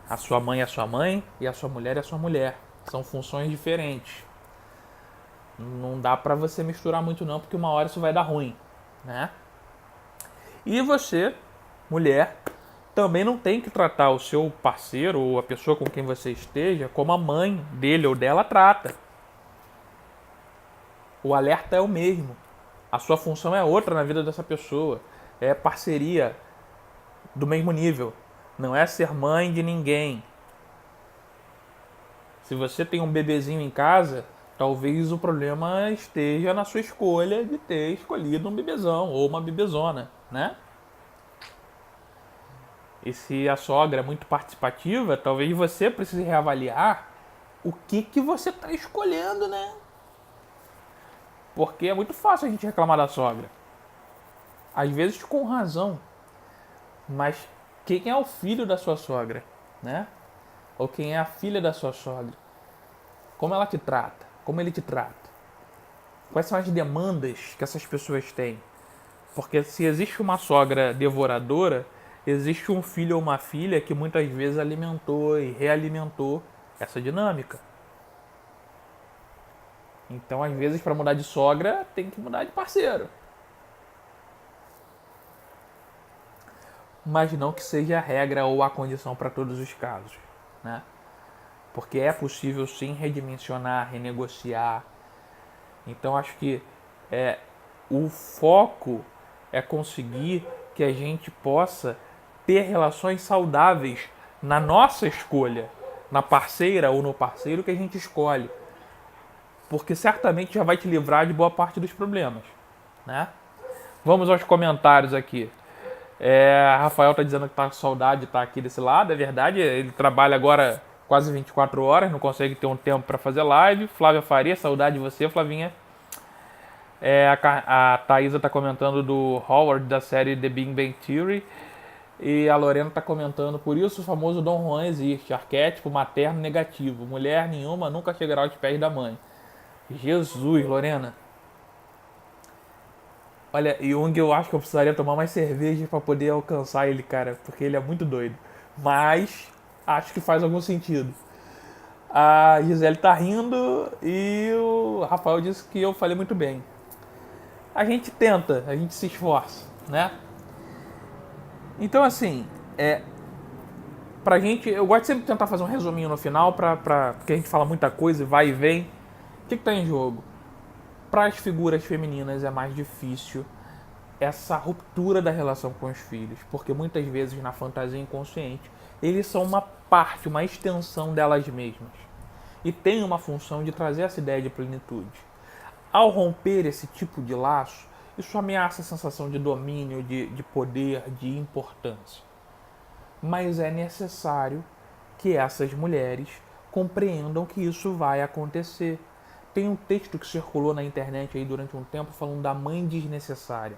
A sua mãe é a sua mãe e a sua mulher é a sua mulher. São funções diferentes. Não dá pra você misturar muito não, porque uma hora isso vai dar ruim, né? E você, mulher, também não tem que tratar o seu parceiro ou a pessoa com quem você esteja como a mãe dele ou dela trata. O alerta é o mesmo. A sua função é outra na vida dessa pessoa. É parceria do mesmo nível. Não é ser mãe de ninguém. Se você tem um bebezinho em casa, talvez o problema esteja na sua escolha de ter escolhido um bebezão ou uma bebezona, né? E se a sogra é muito participativa, talvez você precise reavaliar o que você está escolhendo, né? Porque é muito fácil a gente reclamar da sogra. Às vezes com razão. Mas quem é o filho da sua sogra, né? Ou quem é a filha da sua sogra? Como ela te trata? Como ele te trata? Quais são as demandas que essas pessoas têm? Porque se existe uma sogra devoradora, existe um filho ou uma filha que muitas vezes alimentou e realimentou essa dinâmica. Então, às vezes, para mudar de sogra, tem que mudar de parceiro. Mas não que seja a regra ou a condição para todos os casos, né? Porque é possível sim redimensionar, renegociar. Então acho que o foco é conseguir que a gente possa ter relações saudáveis na nossa escolha, na parceira ou no parceiro que a gente escolhe. Porque certamente já vai te livrar de boa parte dos problemas, né? Vamos aos comentários aqui. Rafael tá dizendo que tá com saudade de estar aqui desse lado. É verdade, ele trabalha agora quase 24 horas, não consegue ter um tempo para fazer live. Flávia Faria, saudade de você, Flavinha. A Thaisa tá comentando do Howard da série The Big Bang Theory. E a Lorena tá comentando, por isso o famoso Dom Juan existe, arquétipo materno negativo. Mulher nenhuma nunca chegará aos pés da mãe. Jesus, Lorena. Olha, Jung, eu acho que eu precisaria tomar mais cerveja para poder alcançar ele, cara, porque ele é muito doido. Mas acho que faz algum sentido. A Gisele tá rindo e o Rafael disse que eu falei muito bem. A gente tenta, a gente se esforça, né? Então, assim, pra gente, eu gosto de sempre tentar fazer um resuminho no final, porque a gente fala muita coisa e vai e vem. O que tá em jogo? Para as figuras femininas é mais difícil essa ruptura da relação com os filhos, porque muitas vezes na fantasia inconsciente eles são uma parte, uma extensão delas mesmas e tem uma função de trazer essa ideia de plenitude. Ao romper esse tipo de laço, isso ameaça a sensação de domínio, de poder, de importância. Mas é necessário que essas mulheres compreendam que isso vai acontecer. Tem um texto que circulou na internet aí durante um tempo falando da mãe desnecessária.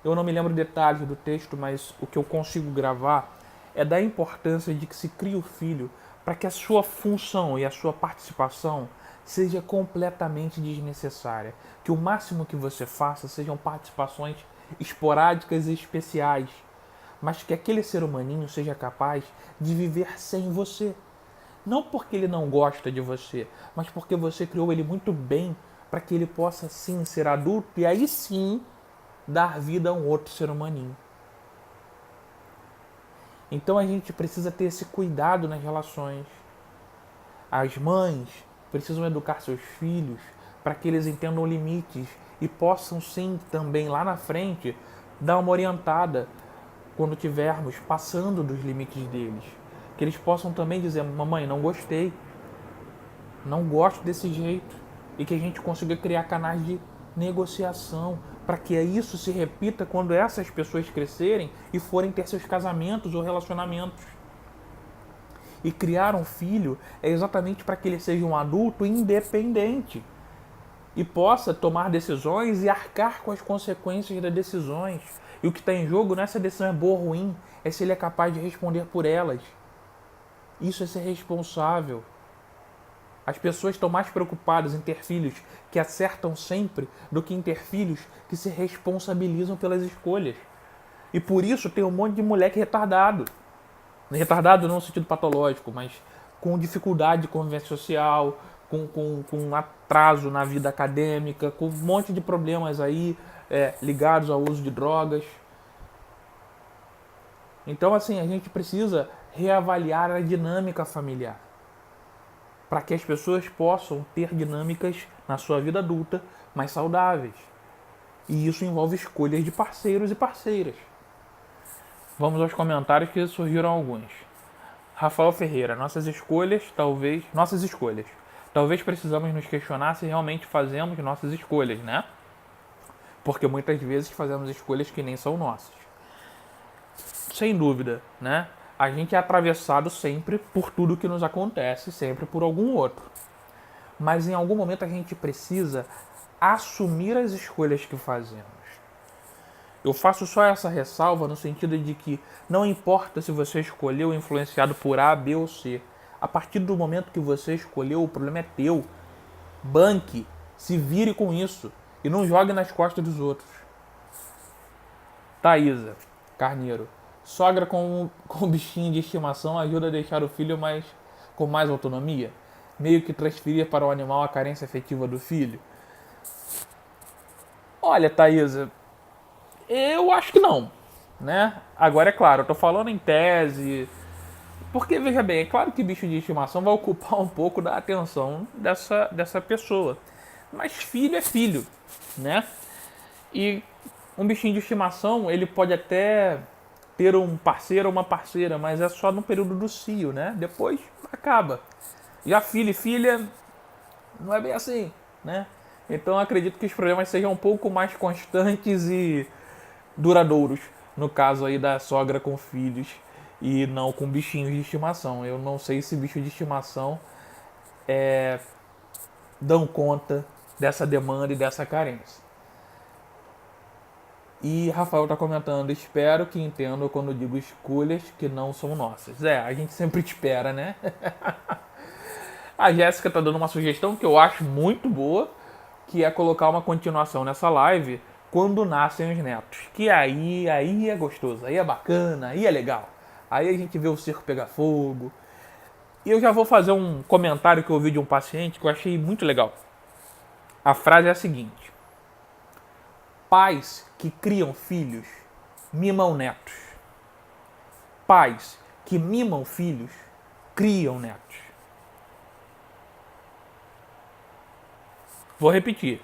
Eu não me lembro detalhes do texto, mas o que eu consigo gravar é da importância de que se crie o filho para que a sua função e a sua participação seja completamente desnecessária. Que o máximo que você faça sejam participações esporádicas e especiais, mas que aquele ser humaninho seja capaz de viver sem você. Não porque ele não gosta de você, mas porque você criou ele muito bem para que ele possa sim ser adulto e aí sim dar vida a um outro ser humaninho. Então a gente precisa ter esse cuidado nas relações. As mães precisam educar seus filhos para que eles entendam limites e possam sim também lá na frente dar uma orientada quando tivermos passando dos limites deles. Que eles possam também dizer, mamãe, não gostei, não gosto desse jeito. E que a gente consiga criar canais de negociação para que isso se repita quando essas pessoas crescerem e forem ter seus casamentos ou relacionamentos. E criar um filho é exatamente para que ele seja um adulto independente e possa tomar decisões e arcar com as consequências das decisões. E o que está em jogo não é se a decisão é boa ou ruim, é se ele é capaz de responder por elas. Isso é ser responsável. As pessoas estão mais preocupadas em ter filhos que acertam sempre do que em ter filhos que se responsabilizam pelas escolhas. E por isso tem um monte de moleque retardado. Retardado não no sentido patológico, mas com dificuldade de convivência social, com atraso na vida acadêmica, com um monte de problemas aí ligados ao uso de drogas. Então, assim, a gente precisa reavaliar a dinâmica familiar para que as pessoas possam ter dinâmicas na sua vida adulta mais saudáveis. E isso envolve escolhas de parceiros e parceiras. Vamos aos comentários que surgiram alguns. Rafael Ferreira, nossas escolhas. Talvez precisamos nos questionar se realmente fazemos nossas escolhas, né? Porque muitas vezes fazemos escolhas que nem são nossas. Sem dúvida, né? A gente é atravessado sempre por tudo que nos acontece, sempre por algum outro. Mas em algum momento a gente precisa assumir as escolhas que fazemos. Eu faço só essa ressalva no sentido de que não importa se você escolheu influenciado por A, B ou C. A partir do momento que você escolheu, o problema é teu. Banque, se vire com isso e não jogue nas costas dos outros. Thaisa Carneiro. Sogra com bichinho de estimação ajuda a deixar o filho com mais autonomia? Meio que transferir para o animal a carência afetiva do filho? Olha, Thaisa, eu acho que não, né? Agora, é claro, eu tô falando em tese, porque, veja bem, é claro que bicho de estimação vai ocupar um pouco da atenção dessa pessoa. Mas filho é filho, né? E um bichinho de estimação, ele pode até ter um parceiro ou uma parceira, mas é só no período do cio, né? Depois acaba. Já filho e filha, não é bem assim, né? Então eu acredito que os problemas sejam um pouco mais constantes e duradouros. no caso aí da sogra com filhos e não com bichinhos de estimação. Eu não sei se bichos de estimação dão conta dessa demanda e dessa carência. E Rafael está comentando, espero que entendam quando digo escolhas que não são nossas. A gente sempre espera, né? A Jéssica está dando uma sugestão que eu acho muito boa, que é colocar uma continuação nessa live quando nascem os netos. Que aí é gostoso, aí é bacana, aí é legal. Aí a gente vê o circo pegar fogo. E eu já vou fazer um comentário que eu ouvi de um paciente que eu achei muito legal. A frase é a seguinte: pais que criam filhos mimam netos. Pais que mimam filhos criam netos. Vou repetir.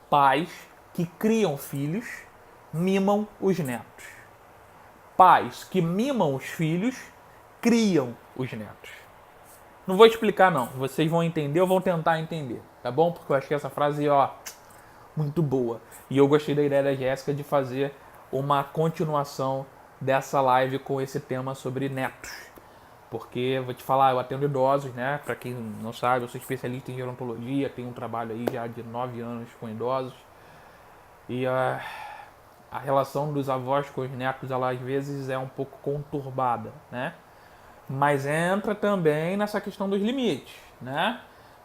Pais que criam filhos mimam os netos. Pais que mimam os filhos criam os netos. Não vou explicar não, vocês vão entender ou vão tentar entender, tá bom? Porque eu achei essa frase, muito boa. E eu gostei da ideia da Jéssica de fazer uma continuação dessa live com esse tema sobre netos. Porque, vou te falar, eu atendo idosos, né? Pra quem não sabe, eu sou especialista em gerontologia, tenho um trabalho aí já de 9 anos com idosos. E a relação dos avós com os netos, ela às vezes é um pouco conturbada, né? Mas entra também nessa questão dos limites, né?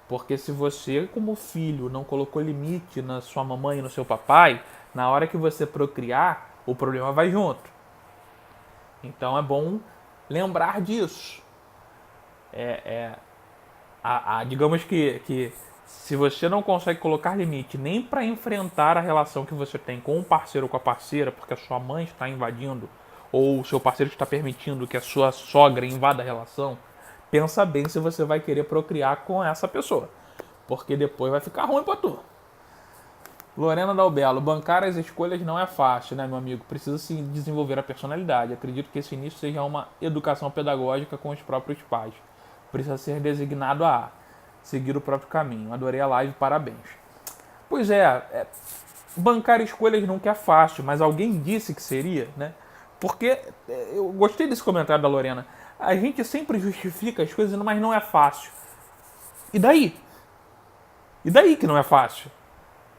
Porque se você, como filho, não colocou limite na sua mamãe e no seu papai, na hora que você procriar, o problema vai junto. Então é bom lembrar disso. Digamos que se você não consegue colocar limite nem para enfrentar a relação que você tem com o parceiro ou com a parceira, porque a sua mãe está invadindo, ou o seu parceiro está permitindo que a sua sogra invada a relação, pensa bem se você vai querer procriar com essa pessoa, porque depois vai ficar ruim para tu. Lorena Dalbello, bancar as escolhas não é fácil, né, meu amigo? Precisa se desenvolver a personalidade. Acredito que esse início seja uma educação pedagógica com os próprios pais. Precisa ser designado a seguir o próprio caminho. Adorei a live, parabéns. Pois bancar escolhas nunca é fácil, mas alguém disse que seria, né? Porque eu gostei desse comentário da Lorena. A gente sempre justifica as coisas, mas não é fácil. E daí? E daí que não é fácil?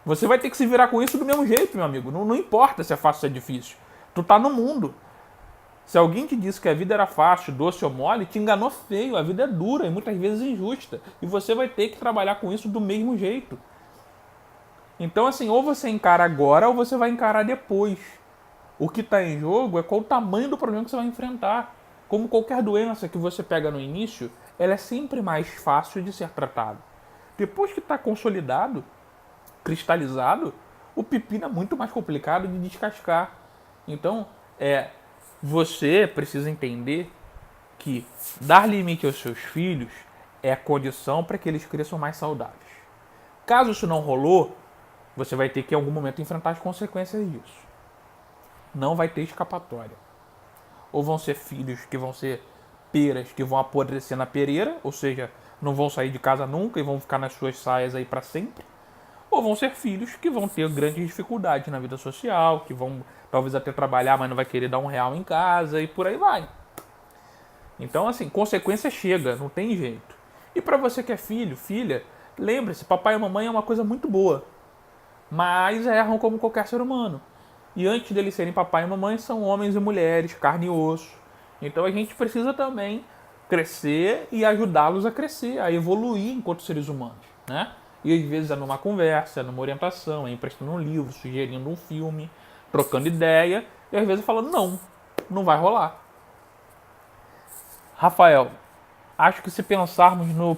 Você vai ter que se virar com isso do mesmo jeito, meu amigo. Não importa se é fácil ou se é difícil. Tu tá no mundo. Se alguém te disse que a vida era fácil, doce ou mole, te enganou feio. A vida é dura e muitas vezes injusta. E você vai ter que trabalhar com isso do mesmo jeito. Então, assim, ou você encara agora ou você vai encarar depois. O que está em jogo é qual o tamanho do problema que você vai enfrentar. Como qualquer doença que você pega no início, ela é sempre mais fácil de ser tratada. Depois que está consolidado, cristalizado, o pepino é muito mais complicado de descascar. Então, você precisa entender que dar limite aos seus filhos é a condição para que eles cresçam mais saudáveis. Caso isso não rolou, você vai ter que em algum momento enfrentar as consequências disso. Não vai ter escapatória. Ou vão ser filhos que vão ser peras que vão apodrecer na pereira, ou seja, não vão sair de casa nunca e vão ficar nas suas saias aí para sempre. Ou vão ser filhos que vão ter grandes dificuldades na vida social, que vão talvez até trabalhar, mas não vai querer dar R$ 1 em casa e por aí vai. Então, assim, consequência chega, não tem jeito. E para você que é filho, filha, lembre-se, papai e mamãe é uma coisa muito boa, mas erram como qualquer ser humano. E antes deles serem papai e mamãe, são homens e mulheres, carne e osso. Então a gente precisa também crescer e ajudá-los a crescer, a evoluir enquanto seres humanos, né? E às vezes é numa conversa, é numa orientação, é emprestando um livro, sugerindo um filme, trocando ideia, e às vezes falando, não vai rolar. Rafael, acho que se pensarmos no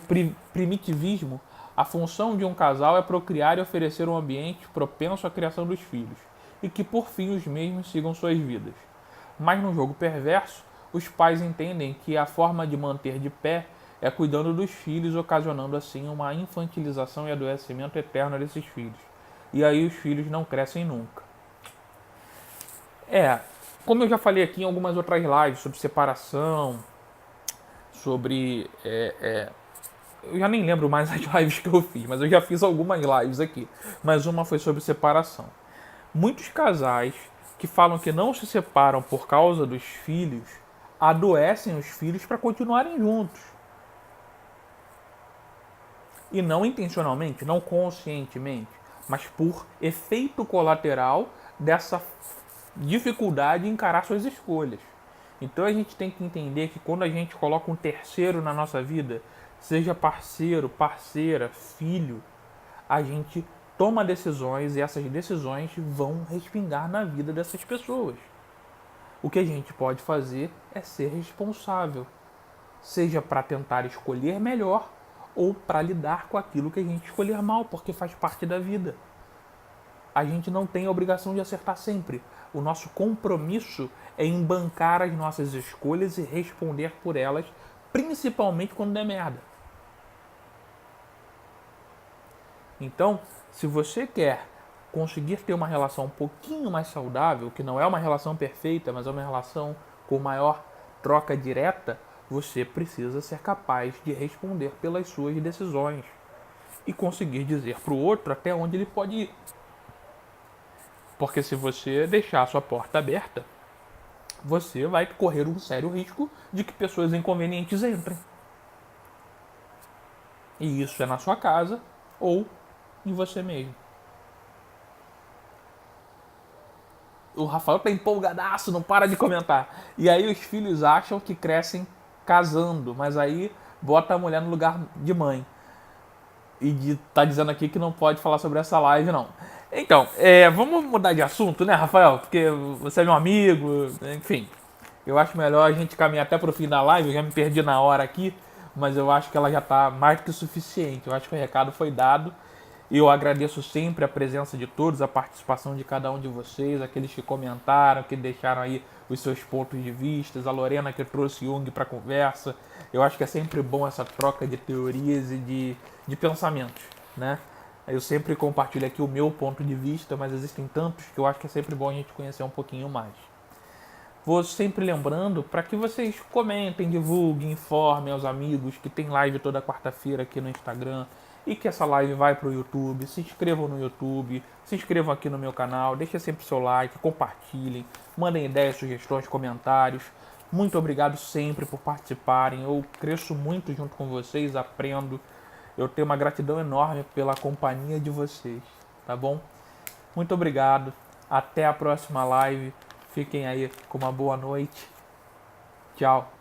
primitivismo, a função de um casal é procriar e oferecer um ambiente propenso à criação dos filhos, e que por fim os mesmos sigam suas vidas. Mas no jogo perverso, os pais entendem que a forma de manter de pé é cuidando dos filhos, ocasionando assim uma infantilização e adoecimento eterno desses filhos. E aí os filhos não crescem nunca. Como eu já falei aqui em algumas outras lives sobre separação, sobre... eu já nem lembro mais as lives que eu fiz, mas eu já fiz algumas lives aqui. Mas uma foi sobre separação. Muitos casais que falam que não se separam por causa dos filhos, adoecem os filhos para continuarem juntos. E não intencionalmente, não conscientemente, mas por efeito colateral dessa dificuldade em encarar suas escolhas. Então a gente tem que entender que quando a gente coloca um terceiro na nossa vida, seja parceiro, parceira, filho, a gente toma decisões e essas decisões vão respingar na vida dessas pessoas. O que a gente pode fazer é ser responsável, seja para tentar escolher melhor ou para lidar com aquilo que a gente escolher mal, porque faz parte da vida. A gente não tem a obrigação de acertar sempre. O nosso compromisso é em bancar as nossas escolhas e responder por elas, principalmente quando der merda. Então, se você quer conseguir ter uma relação um pouquinho mais saudável, que não é uma relação perfeita, mas é uma relação com maior troca direta, você precisa ser capaz de responder pelas suas decisões e conseguir dizer para o outro até onde ele pode ir. Porque se você deixar a sua porta aberta, você vai correr um sério risco de que pessoas inconvenientes entrem. E isso é na sua casa ou em você mesmo. O Rafael tá empolgadaço, não para de comentar. E aí os filhos acham que crescem casando, mas aí bota a mulher no lugar de mãe. E tá dizendo aqui que não pode falar sobre essa live, não. Então, vamos mudar de assunto, né, Rafael? Porque você é meu amigo, enfim. Eu acho melhor a gente caminhar até pro fim da live. Eu já me perdi na hora aqui, mas eu acho que ela já tá mais que o suficiente. Eu acho que o recado foi dado. E eu agradeço sempre a presença de todos, a participação de cada um de vocês, aqueles que comentaram, que deixaram aí os seus pontos de vista, a Lorena que trouxe Jung para a conversa. Eu acho que é sempre bom essa troca de teorias e de pensamentos, né? Eu sempre compartilho aqui o meu ponto de vista, mas existem tantos que eu acho que é sempre bom a gente conhecer um pouquinho mais. Vou sempre lembrando para que vocês comentem, divulguem, informem aos amigos que tem live toda quarta-feira aqui no Instagram e que essa live vai para o YouTube. Se inscrevam no YouTube, se inscrevam aqui no meu canal, deixem sempre o seu like, compartilhem, mandem ideias, sugestões, comentários. Muito obrigado sempre por participarem. Eu cresço muito junto com vocês, aprendo. Eu tenho uma gratidão enorme pela companhia de vocês, tá bom? Muito obrigado. Até a próxima live. Fiquem aí com uma boa noite. Tchau.